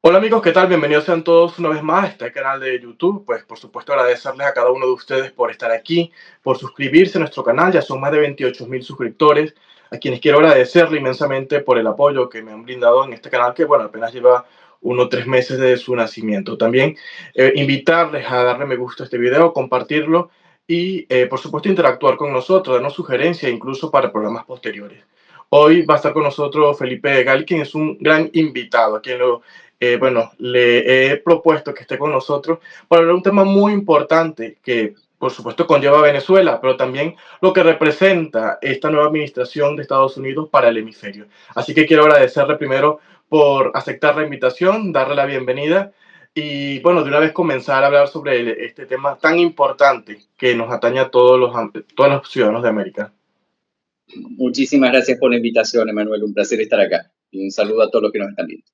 Hola amigos, ¿qué tal? Bienvenidos sean todos una vez más a este canal de YouTube. Pues por supuesto agradecerles a cada uno de ustedes por estar aquí, por suscribirse a nuestro canal. Ya son más de 28.000 suscriptores, a quienes quiero agradecerle inmensamente por el apoyo que me han brindado en este canal, que bueno, apenas lleva 1 o 3 meses de su nacimiento. También invitarles a darle me gusta a este video, compartirlo y por supuesto interactuar con nosotros, darnos sugerencias incluso para programas posteriores. Hoy va a estar con nosotros Felipe Gal, quien es un gran invitado, a quien bueno, le he propuesto que esté con nosotros para hablar de un tema muy importante que, por supuesto, conlleva a Venezuela, pero también lo que representa esta nueva administración de Estados Unidos para el hemisferio. Así que quiero agradecerle primero por aceptar la invitación, darle la bienvenida y, bueno, de una vez comenzar a hablar sobre este tema tan importante que nos atañe a todos los ciudadanos de América. Muchísimas gracias por la invitación, Emanuel. Un placer estar acá. Y un saludo a todos los que nos están viendo.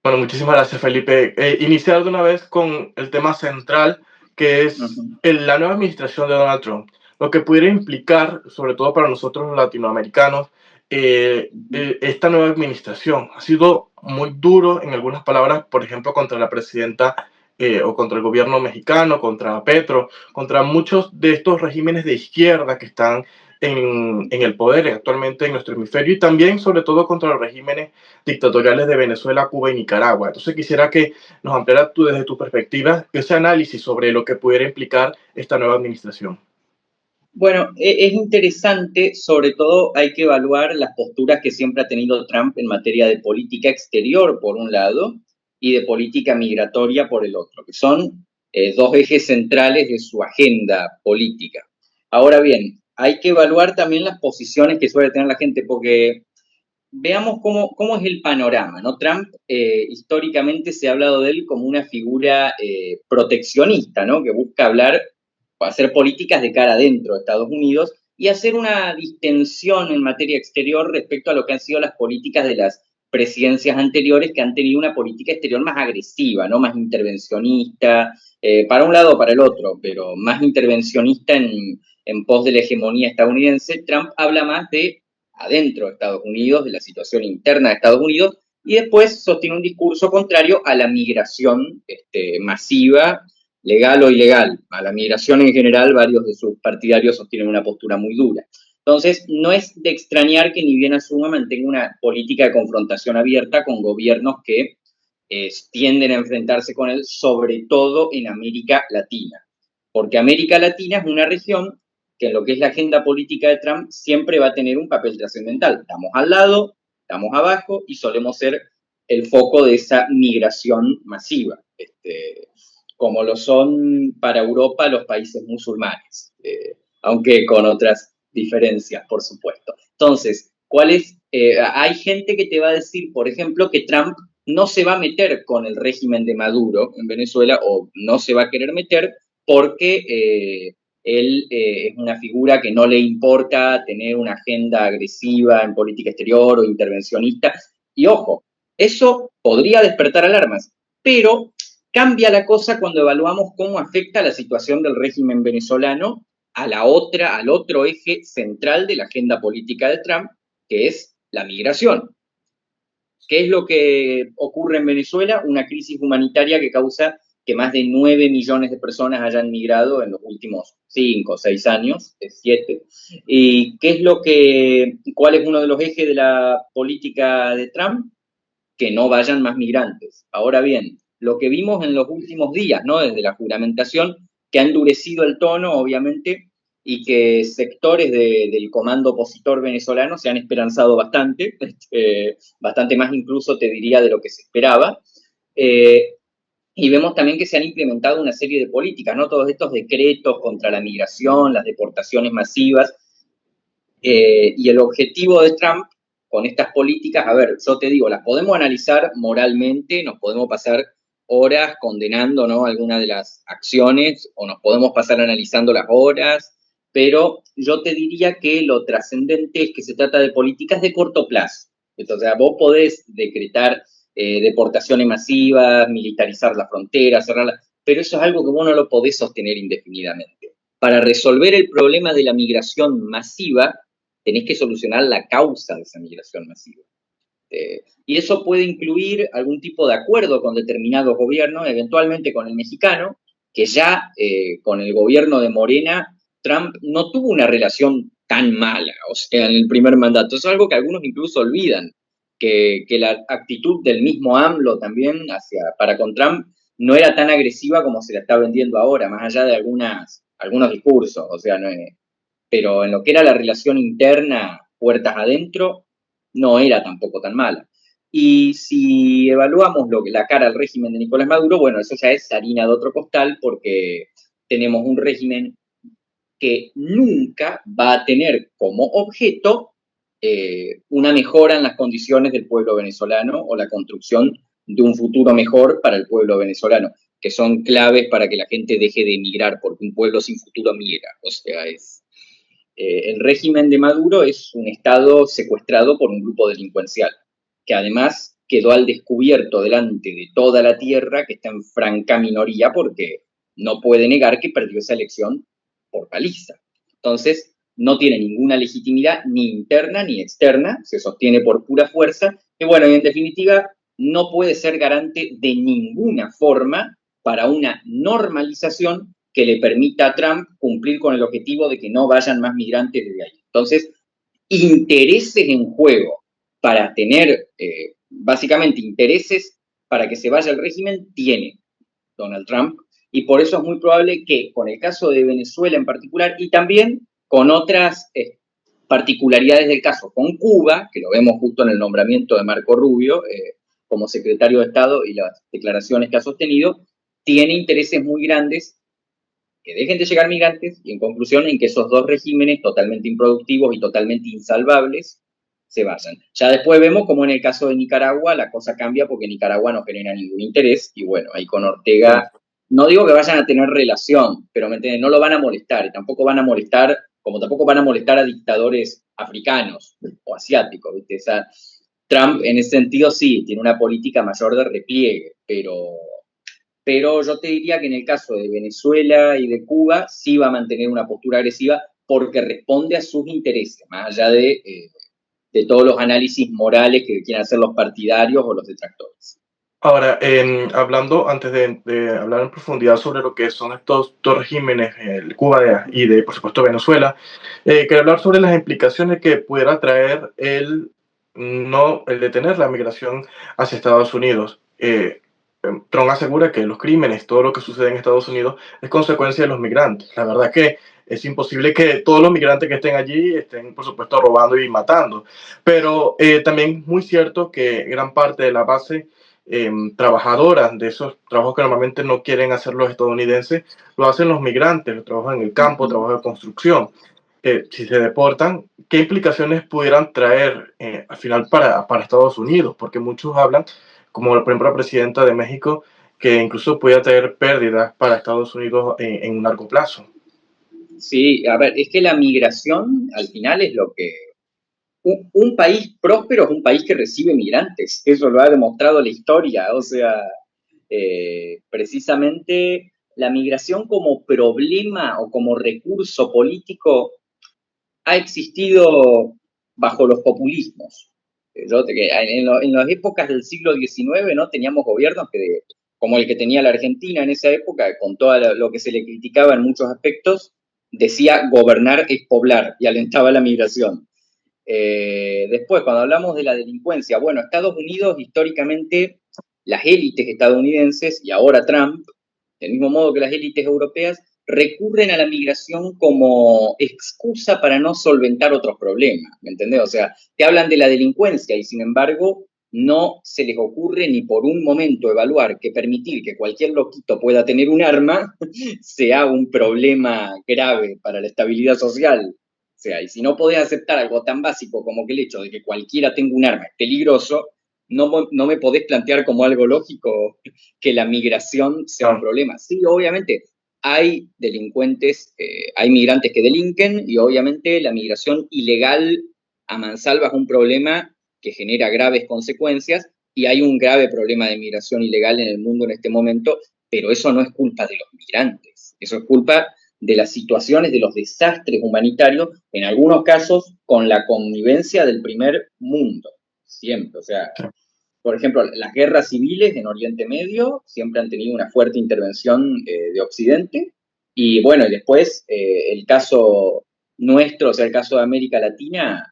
Bueno, muchísimas gracias, Felipe. Iniciar de una vez con el tema central, que es Ujú. la nueva administración de Donald Trump. Lo que pudiera implicar, sobre todo para nosotros los latinoamericanos, Ujú. esta nueva administración. Ha sido muy duro en algunas palabras, por ejemplo, contra la presidenta o contra el gobierno mexicano, contra Petro, contra muchos de estos regímenes de izquierda que están en el poder actualmente en nuestro hemisferio y también, sobre todo, contra los regímenes dictatoriales de Venezuela, Cuba y Nicaragua. Entonces quisiera que nos ampliara tú desde tu perspectiva ese análisis sobre lo que pudiera implicar esta nueva administración. Bueno, es interesante, sobre todo hay que evaluar las posturas que siempre ha tenido Trump en materia de política exterior, por un lado, y de política migratoria, por el otro, que son dos ejes centrales de su agenda política. Ahora bien, hay que evaluar también las posiciones que suele tener la gente, porque veamos cómo es el panorama, ¿no? Trump, históricamente se ha hablado de él como una figura proteccionista, ¿no? Que busca hacer políticas de cara adentro de Estados Unidos y hacer una distensión en materia exterior respecto a lo que han sido las políticas de las presidencias anteriores, que han tenido una política exterior más agresiva, ¿no? Más intervencionista, para un lado o para el otro, pero más intervencionista en pos de la hegemonía estadounidense. Trump habla más de adentro de Estados Unidos, de la situación interna de Estados Unidos, y después sostiene un discurso contrario a la migración masiva, legal o ilegal. A la migración en general, varios de sus partidarios sostienen una postura muy dura. Entonces, no es de extrañar que ni bien asuma mantenga una política de confrontación abierta con gobiernos que tienden a enfrentarse con él, sobre todo en América Latina. Porque América Latina es una región que en lo que es la agenda política de Trump siempre va a tener un papel trascendental. Estamos al lado, estamos abajo y solemos ser el foco de esa migración masiva, como lo son para Europa los países musulmanes, aunque con otras diferencias, por supuesto. Entonces, hay gente que te va a decir, por ejemplo, que Trump no se va a meter con el régimen de Maduro en Venezuela o no se va a querer meter porque él es una figura que no le importa tener una agenda agresiva en política exterior o intervencionista. Y ojo, eso podría despertar alarmas, pero cambia la cosa cuando evaluamos cómo afecta la situación del régimen venezolano al otro eje central de la agenda política de Trump, que es la migración. ¿Qué es lo que ocurre en Venezuela? Una crisis humanitaria que causa que más de 9 millones de personas hayan migrado en los últimos 5 o 6 años, 7. ¿Y cuál es uno de los ejes de la política de Trump? Que no vayan más migrantes. Ahora bien, lo que vimos en los últimos días, ¿no? Desde la juramentación, que ha endurecido el tono, obviamente, y que sectores del comando opositor venezolano se han esperanzado bastante, bastante más incluso te diría de lo que se esperaba. Eh, y vemos también que se han implementado una serie de políticas, ¿no? Todos estos decretos contra la migración, las deportaciones masivas, y el objetivo de Trump con estas políticas, a ver, yo te digo, las podemos analizar moralmente, nos podemos pasar horas condenando, ¿no?, algunas de las acciones o nos podemos pasar analizando las horas, pero yo te diría que lo trascendente es que se trata de políticas de corto plazo. Entonces, vos podés decretar deportaciones masivas, militarizar la frontera, cerrarla, pero eso es algo que vos no lo podés sostener indefinidamente. Para resolver el problema de la migración masiva, tenés que solucionar la causa de esa migración masiva. Y eso puede incluir algún tipo de acuerdo con determinados gobiernos, eventualmente con el mexicano, que ya con el gobierno de Morena, Trump no tuvo una relación tan mala, o sea, en el primer mandato. Es algo que algunos incluso olvidan, que la actitud del mismo AMLO también para con Trump no era tan agresiva como se la está vendiendo ahora, más allá de algunos discursos, o sea, pero en lo que era la relación interna, puertas adentro, no era tampoco tan mala. Y si evaluamos la cara al régimen de Nicolás Maduro, bueno, eso ya es harina de otro costal porque tenemos un régimen que nunca va a tener como objeto una mejora en las condiciones del pueblo venezolano o la construcción de un futuro mejor para el pueblo venezolano, que son claves para que la gente deje de emigrar, porque un pueblo sin futuro migra. O sea, el régimen de Maduro es un Estado secuestrado por un grupo delincuencial, que además quedó al descubierto delante de toda la tierra, que está en franca minoría porque no puede negar que perdió esa elección por paliza. Entonces, no tiene ninguna legitimidad ni interna ni externa, se sostiene por pura fuerza, y bueno, y en definitiva, no puede ser garante de ninguna forma para una normalización que le permita a Trump cumplir con el objetivo de que no vayan más migrantes desde ahí. Entonces, intereses en juego para tener, básicamente, intereses para que se vaya el régimen, tiene Donald Trump, y por eso es muy probable que con el caso de Venezuela en particular, y también con otras particularidades del caso, con Cuba, que lo vemos justo en el nombramiento de Marco Rubio como secretario de Estado y las declaraciones que ha sostenido, tiene intereses muy grandes que dejen de llegar migrantes y en conclusión en que esos dos regímenes totalmente improductivos y totalmente insalvables se vayan. Ya después vemos como en el caso de Nicaragua la cosa cambia porque Nicaragua no genera ningún interés y bueno, ahí con Ortega, no digo que vayan a tener relación, pero ¿me entienden? No lo van a molestar y tampoco van a molestar, como tampoco van a molestar a dictadores africanos o asiáticos, ¿viste? O sea, Trump en ese sentido sí, tiene una política mayor de repliegue, pero yo te diría que en el caso de Venezuela y de Cuba sí va a mantener una postura agresiva porque responde a sus intereses, más allá de todos los análisis morales que quieran hacer los partidarios o los detractores. Ahora, hablando, antes de hablar en profundidad sobre lo que son estos dos regímenes, el Cuba y por supuesto, Venezuela, quería hablar sobre las implicaciones que pudiera traer el detener la migración hacia Estados Unidos. Trump asegura que los crímenes, todo lo que sucede en Estados Unidos, es consecuencia de los migrantes. La verdad que es imposible que todos los migrantes que estén allí estén, por supuesto, robando y matando. Pero también es muy cierto que gran parte de la base trabajadoras de esos trabajos que normalmente no quieren hacer los estadounidenses, lo hacen los migrantes, los trabajos en el campo, trabajos de construcción. Si se deportan, ¿qué implicaciones pudieran traer al final para Estados Unidos? Porque muchos hablan, como por ejemplo la presidenta de México, que incluso pudiera traer pérdidas para Estados Unidos en un largo plazo. Sí, a ver, es que la migración al final es lo que un país próspero es un país que recibe migrantes, eso lo ha demostrado la historia, o sea, precisamente la migración como problema o como recurso político ha existido bajo los populismos. En las épocas del siglo XIX, ¿no? Teníamos gobiernos como el que tenía la Argentina en esa época, con todo lo que se le criticaba en muchos aspectos, decía gobernar es poblar y alentaba la migración. Después, cuando hablamos de la delincuencia, bueno, Estados Unidos históricamente, las élites estadounidenses y ahora Trump, del mismo modo que las élites europeas, recurren a la migración como excusa para no solventar otros problemas, ¿me entendés? O sea, te hablan de la delincuencia y sin embargo no se les ocurre ni por un momento evaluar que permitir que cualquier loquito pueda tener un arma sea un problema grave para la estabilidad social. O sea, y si no podés aceptar algo tan básico como que el hecho de que cualquiera tenga un arma es peligroso, no me podés plantear como algo lógico que la migración sea un problema. Sí, obviamente, hay delincuentes, hay migrantes que delinquen y obviamente la migración ilegal a mansalva es un problema que genera graves consecuencias y hay un grave problema de migración ilegal en el mundo en este momento, pero eso no es culpa de los migrantes, eso es culpa de las situaciones, de los desastres humanitarios, en algunos casos con la connivencia del primer mundo. siempre. O sea, Sí. por ejemplo, las guerras civiles en Oriente Medio siempre han tenido una fuerte intervención de Occidente. Y bueno, y después el caso nuestro, o sea, el caso de América Latina,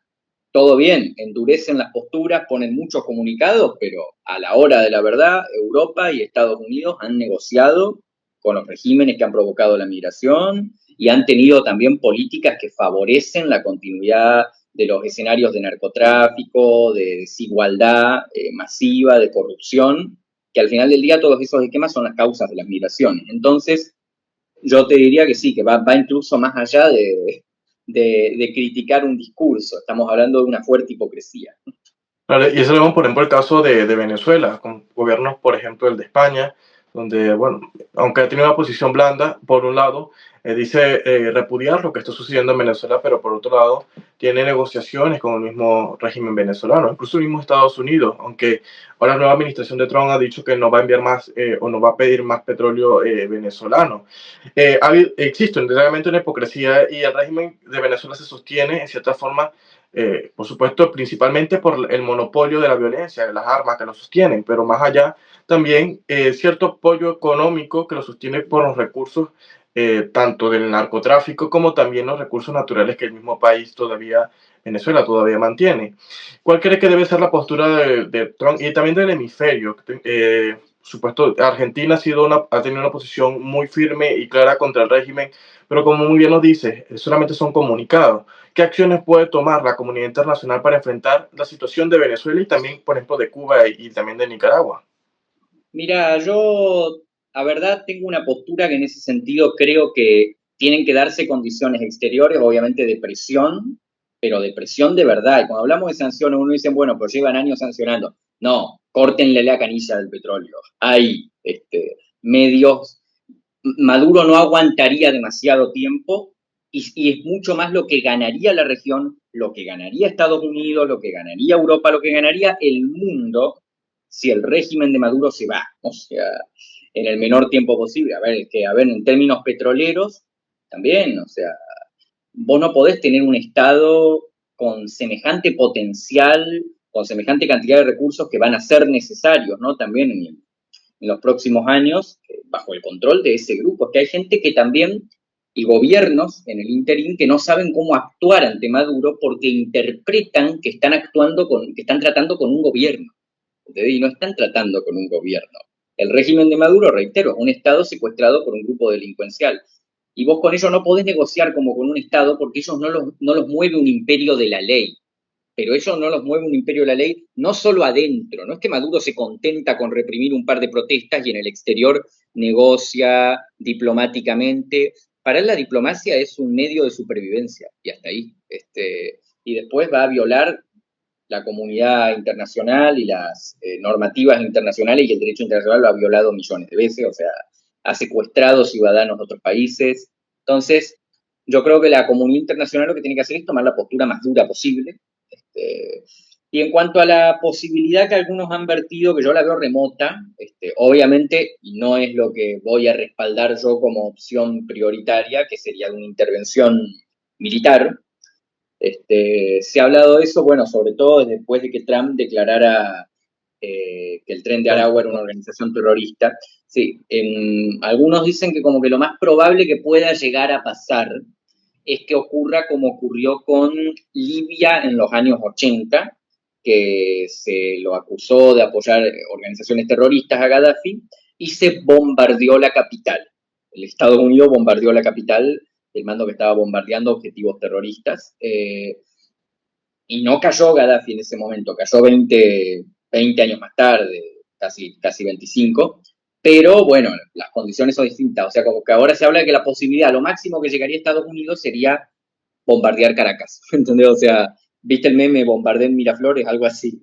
todo bien, endurecen las posturas, ponen muchos comunicados, pero a la hora de la verdad, Europa y Estados Unidos han negociado con los regímenes que han provocado la migración y han tenido también políticas que favorecen la continuidad de los escenarios de narcotráfico, de desigualdad masiva, de corrupción, que al final del día todos esos esquemas son las causas de las migraciones. Entonces, yo te diría que sí, que va incluso más allá de criticar un discurso. Estamos hablando de una fuerte hipocresía. Claro, y eso lo vemos, por ejemplo, el caso de Venezuela, con gobiernos, por ejemplo, el de España, donde, bueno, aunque ha tenido una posición blanda, por un lado, dice repudiar lo que está sucediendo en Venezuela, pero por otro lado, tiene negociaciones con el mismo régimen venezolano, incluso el mismo Estados Unidos, aunque ahora la nueva administración de Trump ha dicho que no va a enviar más o no va a pedir más petróleo venezolano. Existe realmente una hipocresía y el régimen de Venezuela se sostiene, en cierta forma, por supuesto, principalmente por el monopolio de la violencia, de las armas que lo sostienen, pero más allá también cierto apoyo económico que lo sostiene por los recursos tanto del narcotráfico como también los recursos naturales que el mismo país todavía, Venezuela todavía mantiene. ¿Cuál cree que debe ser la postura de Trump y también del hemisferio? Supuesto, Argentina ha tenido una posición muy firme y clara contra el régimen, pero como muy bien lo dice, solamente son comunicados. ¿Qué acciones puede tomar la comunidad internacional para enfrentar la situación de Venezuela y también, por ejemplo, de Cuba y también de Nicaragua? Mira, yo, la verdad, tengo una postura que en ese sentido creo que tienen que darse condiciones exteriores, obviamente de presión, pero de presión de verdad. Y cuando hablamos de sanciones, uno dice, bueno, pues llevan años sancionando. No, córtenle la canilla del petróleo. Hay medios. Maduro no aguantaría demasiado tiempo y es mucho más lo que ganaría la región, lo que ganaría Estados Unidos, lo que ganaría Europa, lo que ganaría el mundo si el régimen de Maduro se va, o sea, en el menor tiempo posible. A ver, en términos petroleros, también, o sea, vos no podés tener un Estado con semejante potencial, con semejante cantidad de recursos que van a ser necesarios, ¿no? También en los próximos años bajo el control de ese grupo. Es que hay gente que también, y gobiernos en el interín, que no saben cómo actuar ante Maduro porque interpretan que están actuando que están tratando con un gobierno. ¿Entendés? Y no están tratando con un gobierno. El régimen de Maduro, reitero, es un Estado secuestrado por un grupo delincuencial. Y vos con ellos no podés negociar como con un Estado porque ellos no los mueve un imperio de la ley, pero eso no los mueve un imperio de la ley, no solo adentro, no es que Maduro se contenta con reprimir un par de protestas y en el exterior negocia diplomáticamente. Para él la diplomacia es un medio de supervivencia y hasta ahí. Y después va a violar la comunidad internacional y las normativas internacionales y el derecho internacional lo ha violado millones de veces, o sea, ha secuestrado ciudadanos de otros países. Entonces, yo creo que la comunidad internacional lo que tiene que hacer es tomar la postura más dura posible. Y en cuanto a la posibilidad que algunos han vertido, que yo la veo remota, obviamente, y no es lo que voy a respaldar yo como opción prioritaria, que sería de una intervención militar, se ha hablado de eso, bueno, sobre todo después de que Trump declarara que el Tren de Aragua era una organización terrorista. Sí, algunos dicen que como que lo más probable que pueda llegar a pasar es que ocurra como ocurrió con Libia en los años 80, que se lo acusó de apoyar organizaciones terroristas a Gaddafi y se bombardeó la capital. El Estados Unidos bombardeó la capital, el mando que estaba bombardeando objetivos terroristas, y no cayó Gaddafi en ese momento, cayó 20 años más tarde, casi 25, pero bueno, las condiciones son distintas, o sea, como que ahora se habla de que la posibilidad, lo máximo que llegaría a Estados Unidos sería bombardear Caracas, ¿entendés? O sea, ¿viste el meme bombardeen Miraflores? Algo así.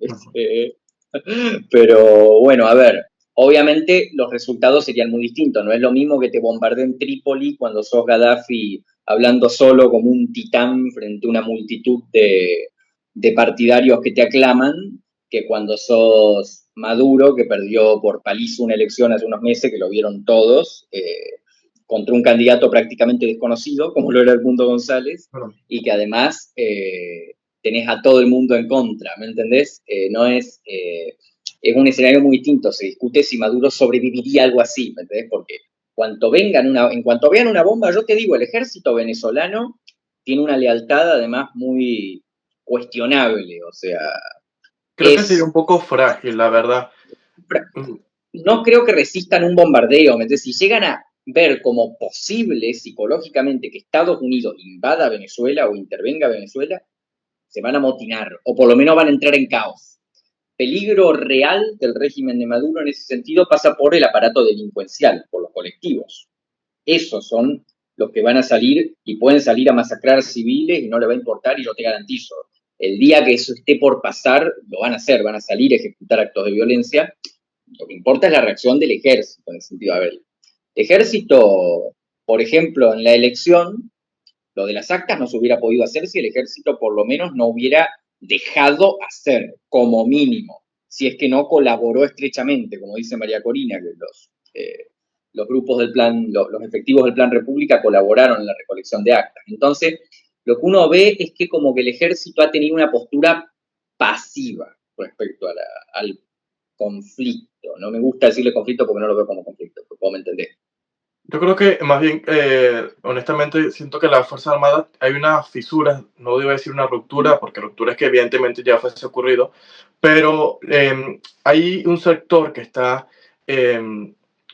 Pero bueno, a ver, obviamente los resultados serían muy distintos, no es lo mismo que te bombardeen Trípoli cuando sos Gaddafi hablando solo como un titán frente a una multitud de partidarios que te aclaman, que cuando sos Maduro, que perdió por paliza una elección hace unos meses, que lo vieron todos, contra un candidato prácticamente desconocido, como lo era Edmundo González, Bueno, y que además tenés a todo el mundo en contra, ¿me entendés? No es, es un escenario muy distinto, se discute si Maduro sobreviviría a algo así, ¿me entendés? Porque en cuanto vean una bomba, yo te digo, el ejército venezolano tiene una lealtad además muy cuestionable, o sea, Creo que sería un es, poco frágil, la verdad. Mm, no creo que resistan un bombardeo, ¿me entiendes? Si llegan a ver como posible psicológicamente que Estados Unidos invada Venezuela o intervenga Venezuela, se van a amotinar, o por lo menos van a entrar en caos. Peligro real del régimen de Maduro en ese sentido pasa por el aparato delincuencial, por los colectivos. Esos son los que van a salir y pueden salir a masacrar civiles y no le va a importar, y yo te garantizo, el día que eso esté por pasar, lo van a hacer, van a salir a ejecutar actos de violencia. Lo que importa es la reacción del ejército, en el sentido, a ver, el ejército, por ejemplo, en la elección, lo de las actas no se hubiera podido hacer si el ejército por lo menos no hubiera dejado hacer, como mínimo, si es que no colaboró estrechamente, como dice María Corina, que los grupos del plan, los efectivos del Plan República colaboraron en la recolección de actas. Entonces, lo que uno ve es que como que el ejército ha tenido una postura pasiva respecto al conflicto. No me gusta decirle conflicto porque no lo veo como conflicto, como me entendés. Yo creo que más bien, honestamente, siento que la Fuerza Armada hay una fisura, no debo decir una ruptura, porque ruptura es que evidentemente ya fuese ocurrido, pero hay un sector que está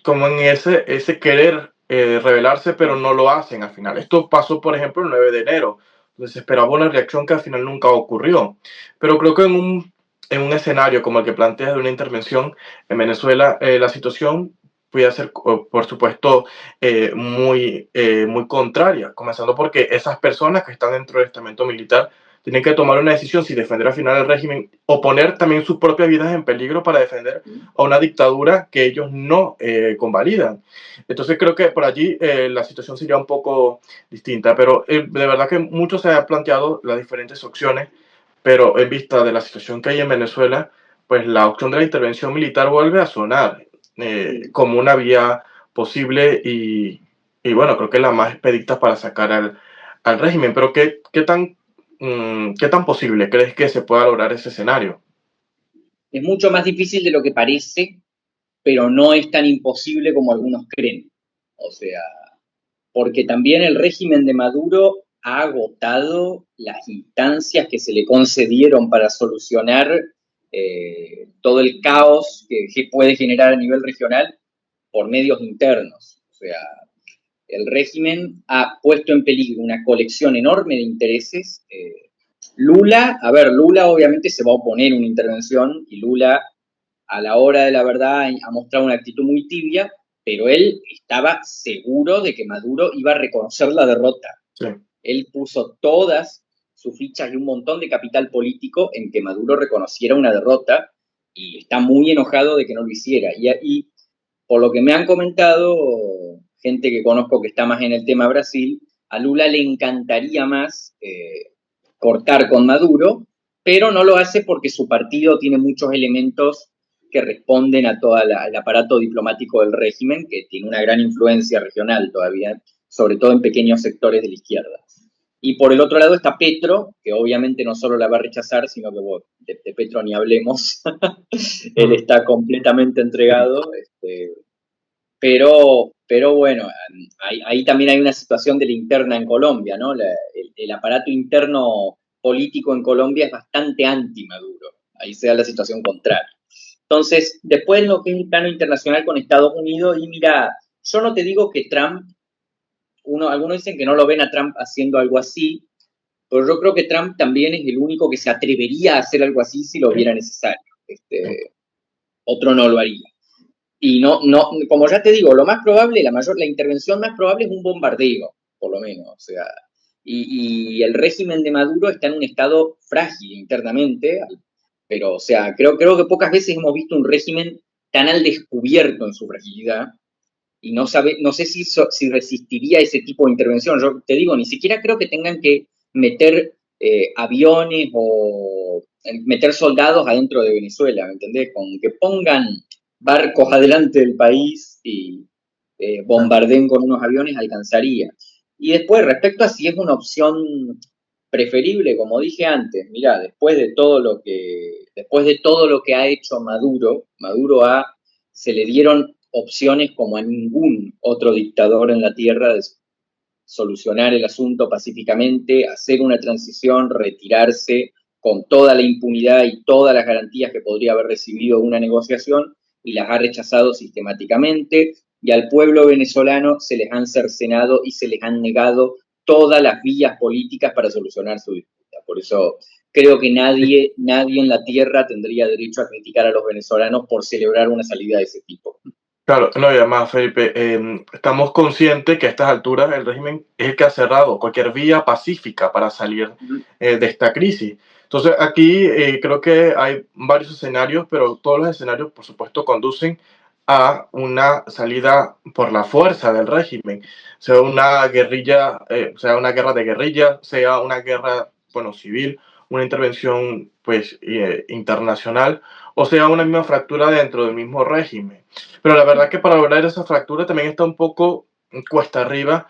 como en ese querer rebelarse, pero no lo hacen al final. Esto pasó, por ejemplo, el 9 de enero, donde se esperaba una reacción que al final nunca ocurrió. Pero creo que en un escenario como el que planteas de una intervención en Venezuela, la situación puede ser, por supuesto, muy contraria, comenzando porque esas personas que están dentro del estamento militar tienen que tomar una decisión si defender al final el régimen o poner también sus propias vidas en peligro para defender a una dictadura que ellos no convalidan. Entonces creo que por allí la situación sería un poco distinta, pero de verdad que mucho se han planteado las diferentes opciones, pero en vista de la situación que hay en Venezuela, pues la opción de la intervención militar vuelve a sonar como una vía posible y bueno, creo que es la más expedita para sacar al régimen. Pero ¿qué tan posible crees que se pueda lograr ese escenario? Es mucho más difícil de lo que parece, pero no es tan imposible como algunos creen. O sea, porque también el régimen de Maduro ha agotado las instancias que se le concedieron para solucionar todo el caos que puede generar a nivel regional por medios internos. O sea, el régimen ha puesto en peligro una colección enorme de intereses. Lula, a ver, Lula obviamente se va a oponer a una intervención y Lula a la hora de la verdad ha mostrado una actitud muy tibia, pero él estaba seguro de que Maduro iba a reconocer la derrota. Sí. Él puso todas sus fichas y un montón de capital político en que Maduro reconociera una derrota y está muy enojado de que no lo hiciera. Y por lo que me han comentado, gente que conozco que está más en el tema Brasil, a Lula le encantaría más cortar con Maduro, pero no lo hace porque su partido tiene muchos elementos que responden a todo el aparato diplomático del régimen, que tiene una gran influencia regional todavía, sobre todo en pequeños sectores de la izquierda. Y por el otro lado está Petro, que obviamente no solo la va a rechazar, sino que bueno, de Petro ni hablemos. Él está completamente entregado, pero bueno, ahí también hay una situación de la interna en Colombia, ¿no? El aparato interno político en Colombia es bastante anti-Maduro. Ahí se da la situación contraria. Entonces, después lo que es el plano internacional con Estados Unidos, y mira, yo no te digo que Trump, algunos dicen que no lo ven a Trump haciendo algo así, pero yo creo que Trump también es el único que se atrevería a hacer algo así si lo Sí, viera necesario. sí. Otro no lo haría. Y como ya te digo, lo más probable, la intervención más probable es un bombardeo, por lo menos. O sea, y el régimen de Maduro está en un estado frágil internamente, pero, o sea, creo que pocas veces hemos visto un régimen tan al descubierto en su fragilidad, y no sé si resistiría ese tipo de intervención. Yo te digo, ni siquiera creo que tengan que meter aviones o meter soldados adentro de Venezuela, ¿me entendés? Con que pongan barcos adelante del país y bombardeen con unos aviones alcanzaría. Y después, respecto a si es una opción preferible, como dije antes, mira, después de todo lo que ha hecho Maduro, se le dieron opciones como a ningún otro dictador en la tierra de solucionar el asunto pacíficamente, hacer una transición, retirarse con toda la impunidad y todas las garantías que podría haber recibido una negociación, y las ha rechazado sistemáticamente, y al pueblo venezolano se les han cercenado y se les han negado todas las vías políticas para solucionar su disputa. Por eso creo que nadie en la tierra tendría derecho a criticar a los venezolanos por celebrar una salida de ese tipo. Claro, no, y además, Felipe, estamos conscientes que a estas alturas el régimen es el que ha cerrado cualquier vía pacífica para salir de esta crisis. Entonces, aquí creo que hay varios escenarios, pero todos los escenarios, por supuesto, conducen a una salida por la fuerza del régimen, sea una guerrilla, sea una guerra de guerrilla, sea una guerra, bueno, civil, una intervención, pues, internacional, o sea una misma fractura dentro del mismo régimen. Pero la verdad que para lograr esa fractura también está un poco cuesta arriba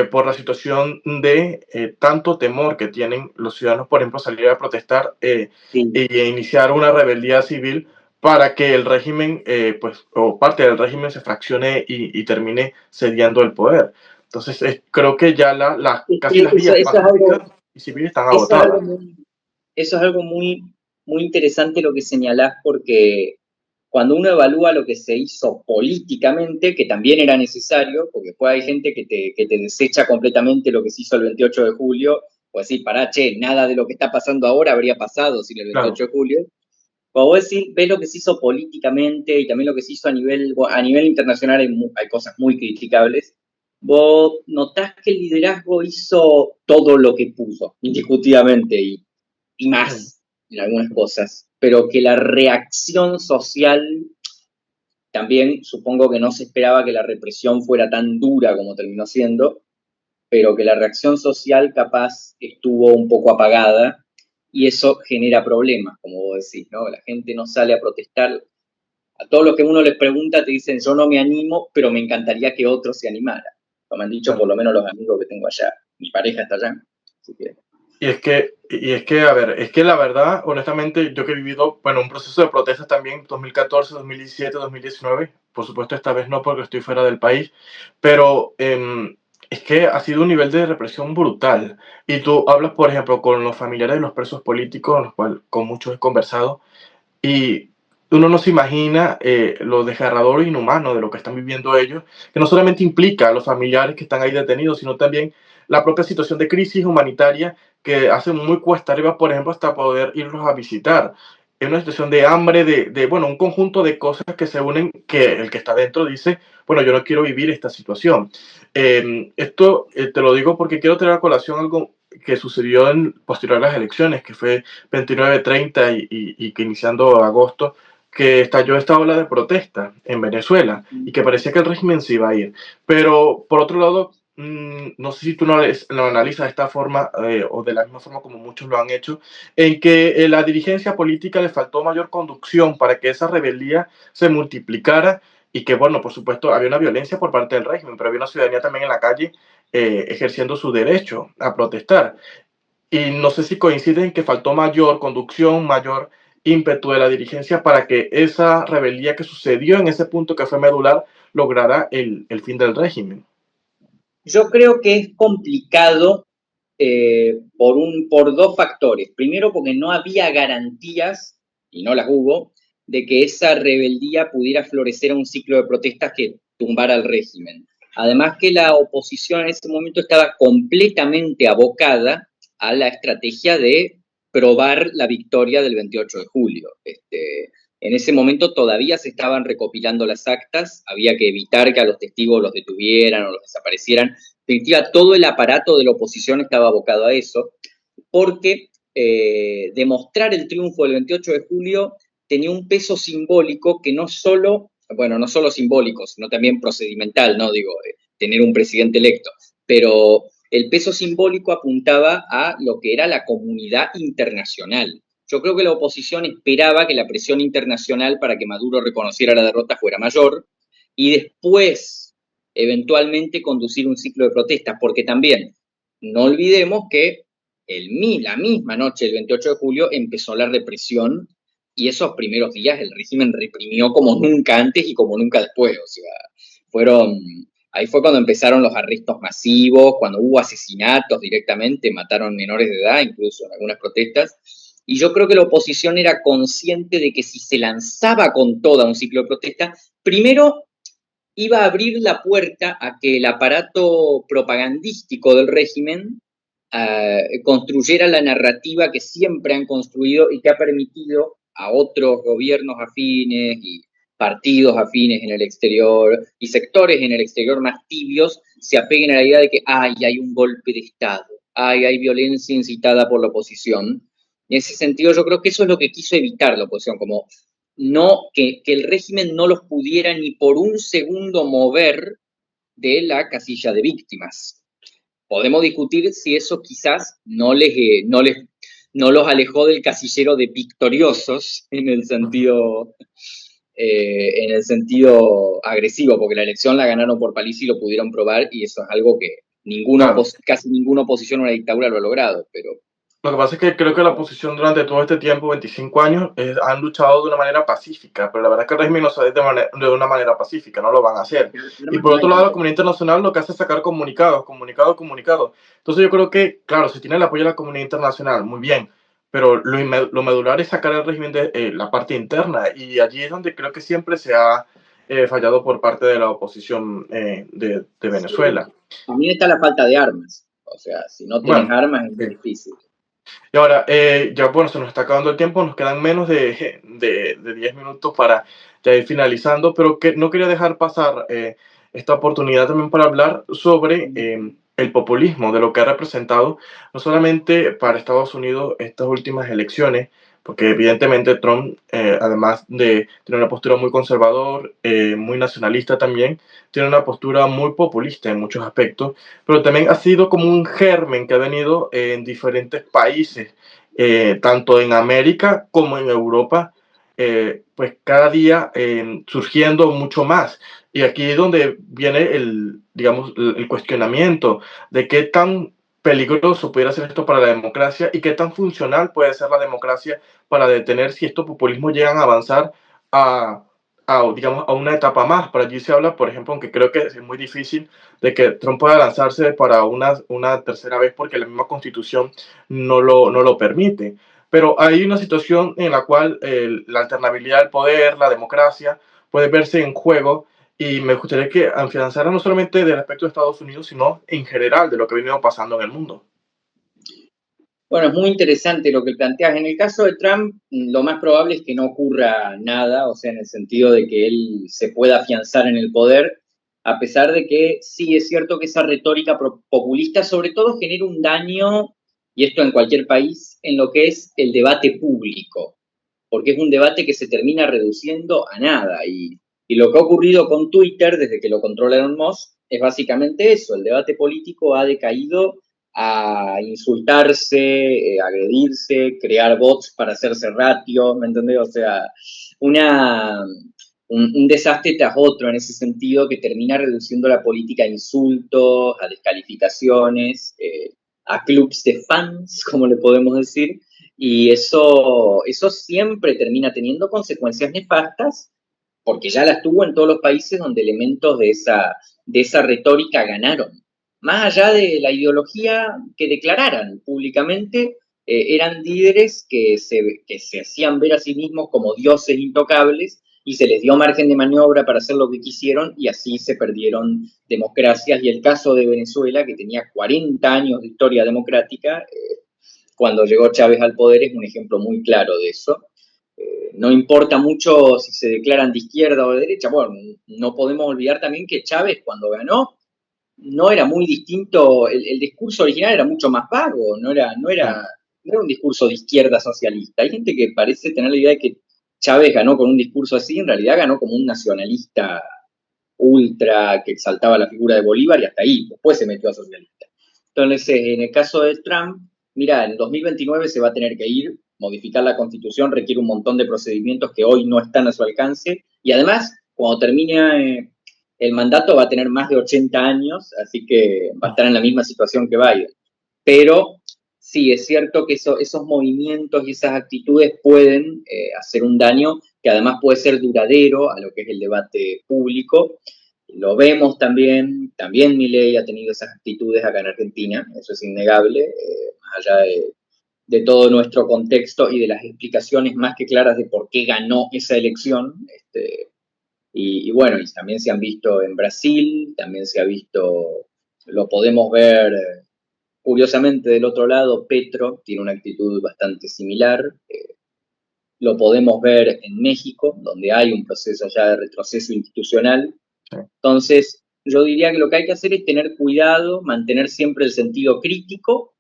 por la situación de tanto temor que tienen los ciudadanos, por ejemplo, salir a protestar Sí. e iniciar una rebeldía civil para que el régimen, pues, o parte del régimen se fraccione y termine cediendo el poder. Entonces, creo que ya casi las Eso, vías eso es pacíficas algo, y civiles están eso es algo agotadas. muy, eso es algo muy, muy interesante lo que señalás, porque cuando uno evalúa lo que se hizo políticamente, que también era necesario, porque después hay gente que te desecha completamente lo que se hizo el 28 de julio, o decir, pará, che, nada de lo que está pasando ahora habría pasado sin el Claro. 28 de julio. Como vos decís, ves lo que se hizo políticamente y también lo que se hizo a nivel internacional, hay cosas muy criticables. Vos notás que el liderazgo hizo todo lo que pudo, indiscutiblemente, y Mm. más en algunas cosas, pero que la reacción social, también supongo que no se esperaba que la represión fuera tan dura como terminó siendo, pero que la reacción social capaz estuvo un poco apagada, y eso genera problemas, como vos decís, ¿no? La gente no sale a protestar. A todos los que uno les pregunta te dicen, yo no me animo, pero me encantaría que otros se animaran. Lo me han dicho por Claro. lo menos los amigos que tengo allá. Mi pareja está allá. Así que, A ver, es que la verdad, honestamente, yo que he vivido, bueno, un proceso de protestas también, 2014, 2017, 2019, por supuesto esta vez no porque estoy fuera del país, pero es que ha sido un nivel de represión brutal. Y tú hablas, por ejemplo, con los familiares de los presos políticos, con los cuales con muchos he conversado, y uno no se imagina lo desgarrador e inhumano de lo que están viviendo ellos, que no solamente implica a los familiares que están ahí detenidos, sino también la propia situación de crisis humanitaria que hace muy cuesta arriba, por ejemplo, hasta poder irlos a visitar. Es una situación de hambre, bueno, un conjunto de cosas que se unen, que el que está dentro dice, bueno, yo no quiero vivir esta situación. Esto te lo digo porque quiero traer a colación algo que sucedió posterior a las elecciones, que fue 29, 30 y que iniciando agosto, que estalló esta ola de protesta en Venezuela y que parecía que el régimen se iba a ir. Pero por otro lado, no sé si tú lo analizas de esta forma o de la misma forma como muchos lo han hecho, en que la dirigencia política le faltó mayor conducción para que esa rebeldía se multiplicara y que, bueno, por supuesto, había una violencia por parte del régimen, pero había una ciudadanía también en la calle ejerciendo su derecho a protestar. Y no sé si coincide en que faltó mayor conducción, mayor ímpetu de la dirigencia para que esa rebeldía que sucedió en ese punto que fue medular lograra el fin del régimen. yo creo que es complicado por dos factores. Primero, porque no había garantías, y no las hubo, de que esa rebeldía pudiera florecer a un ciclo de protestas que tumbara al régimen. Además que la oposición en ese momento estaba completamente abocada a la estrategia de probar la victoria del 28 de julio. En ese momento todavía se estaban recopilando las actas, había que evitar que a los testigos los detuvieran o los desaparecieran. En definitiva, todo el aparato de la oposición estaba abocado a eso, porque demostrar el triunfo del 28 de julio tenía un peso simbólico que no solo, bueno, no solo simbólico, sino también procedimental, ¿no? Digo, tener un presidente electo, pero el peso simbólico apuntaba a lo que era la comunidad internacional. Yo creo que la oposición esperaba que la presión internacional para que Maduro reconociera la derrota fuera mayor y después, eventualmente, conducir un ciclo de protestas, porque también no olvidemos que la misma noche del 28 de julio empezó la represión y esos primeros días el régimen reprimió como nunca antes y como nunca después. O sea, ahí fue cuando empezaron los arrestos masivos, cuando hubo asesinatos directamente, mataron menores de edad, incluso en algunas protestas. Y yo creo que la oposición era consciente de que si se lanzaba con toda un ciclo de protesta, primero iba a abrir la puerta a que el aparato propagandístico del régimen construyera la narrativa que siempre han construido y que ha permitido a otros gobiernos afines y partidos afines en el exterior y sectores en el exterior más tibios se apeguen a la idea de que hay un golpe de Estado, hay violencia incitada por la oposición. En ese sentido, yo creo que eso es lo que quiso evitar la oposición, como no, que el régimen no los pudiera ni por un segundo mover de la casilla de víctimas. Podemos discutir si eso quizás no los alejó del casillero de victoriosos en el sentido agresivo, porque la elección la ganaron por paliza y lo pudieron probar, y eso es algo que Claro. casi ninguna oposición a una dictadura lo ha logrado, pero Lo que pasa es que creo que la oposición durante todo este tiempo, 25 años, han luchado de una manera pacífica, pero la verdad es que el régimen no sale de una manera pacífica, no lo van a hacer. Y armas por no hay otro lado, la tampoco. comunidad internacional lo que hace es sacar comunicados, comunicados, comunicados. Entonces yo creo que, claro, se tiene el apoyo de la comunidad internacional, muy bien, pero lo medular es sacar el régimen de la parte interna, y allí es donde creo que siempre se ha fallado por parte de la oposición de Sí. Venezuela. También está la falta de armas, o sea, si no tenés Bueno, armas es muy sí. difícil. Y ahora, ya bueno, se nos está acabando el tiempo, nos quedan menos de 10 minutos para ya ir finalizando, pero que no quería dejar pasar esta oportunidad también para hablar sobre el populismo, de lo que ha representado no solamente para Estados Unidos estas últimas elecciones, porque evidentemente Trump, además de tener una postura muy conservador, muy nacionalista también, tiene una postura muy populista en muchos aspectos, pero también ha sido como un germen que ha venido en diferentes países, tanto en América como en Europa, pues cada día surgiendo mucho más. Y aquí es donde viene digamos, el cuestionamiento de qué tan peligroso pudiera ser esto para la democracia y qué tan funcional puede ser la democracia para detener si estos populismos llegan a avanzar a, digamos, a una etapa más. Por allí se habla, por ejemplo, aunque creo que es muy difícil, de que Trump pueda lanzarse para una tercera vez porque la misma constitución no lo permite. Pero hay una situación en la cual la alternabilidad del poder, la democracia, puede verse en juego, y me gustaría que afianzara no solamente del aspecto de Estados Unidos, sino en general de lo que ha venido pasando en el mundo. Bueno, es muy interesante lo que planteas. En el caso de Trump, lo más probable es que no ocurra nada, o sea, en el sentido de que él se pueda afianzar en el poder, a pesar de que sí es cierto que esa retórica populista sobre todo genera un daño, y esto en cualquier país, en lo que es el debate público, porque es un debate que se termina reduciendo a nada. Y lo que ha ocurrido con Twitter desde que lo controla Elon Musk es básicamente eso, el debate político ha decaído a insultarse, agredirse, crear bots para hacerse ratio, ¿me entendés? O sea, un desastre tras otro en ese sentido que termina reduciendo la política a insultos, a descalificaciones, a clubs de fans, como le podemos decir, y eso siempre termina teniendo consecuencias nefastas, porque ya las tuvo en todos los países donde elementos de esa retórica ganaron. Más allá de la ideología que declararan públicamente, eran líderes que se hacían ver a sí mismos como dioses intocables y se les dio margen de maniobra para hacer lo que quisieron y así se perdieron democracias. Y el caso de Venezuela, que tenía 40 años de historia democrática, cuando llegó Chávez al poder es un ejemplo muy claro de eso. No importa mucho si se declaran de izquierda o de derecha, bueno, no podemos olvidar también que Chávez cuando ganó no era muy distinto, el discurso original era mucho más vago, no era un discurso de izquierda socialista. Hay gente que parece tener la idea de que Chávez ganó con un discurso así, en realidad ganó como un nacionalista ultra que exaltaba la figura de Bolívar y hasta ahí, después se metió a socialista. Entonces, en el caso de Trump, mira, en 2029 se va a tener que ir, modificar la constitución requiere un montón de procedimientos que hoy no están a su alcance, y además, cuando termine el mandato va a tener más de 80 años, así que va a estar en la misma situación que Biden. Pero sí, es cierto que esos movimientos y esas actitudes pueden hacer un daño que además puede ser duradero a lo que es el debate público. Lo vemos también Milei ha tenido esas actitudes acá en Argentina, eso es innegable, más allá de todo nuestro contexto y de las explicaciones más que claras de por qué ganó esa elección. Y bueno, y también se han visto en Brasil, también se ha visto, lo podemos ver curiosamente del otro lado, Petro tiene una actitud bastante similar. Lo podemos ver en México, donde hay un proceso ya de retroceso institucional. Sí. Entonces, yo diría que lo que hay que hacer es tener cuidado, mantener siempre el sentido crítico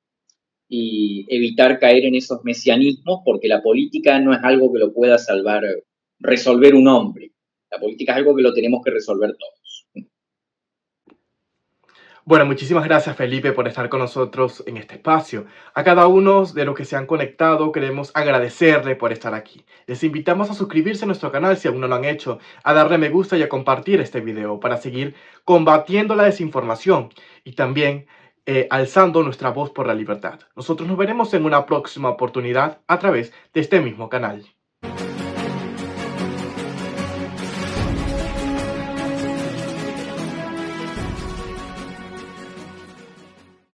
y evitar caer en esos mesianismos, porque la política no es algo que lo pueda salvar, resolver un hombre. La política es algo que lo tenemos que resolver todos. Bueno, muchísimas gracias Felipe por estar con nosotros en este espacio. A cada uno de los que se han conectado queremos agradecerle por estar aquí. Les invitamos a suscribirse a nuestro canal si aún no lo han hecho, a darle me gusta y a compartir este video para seguir combatiendo la desinformación y también alzando nuestra voz por la libertad. Nosotros nos veremos en una próxima oportunidad a través de este mismo canal.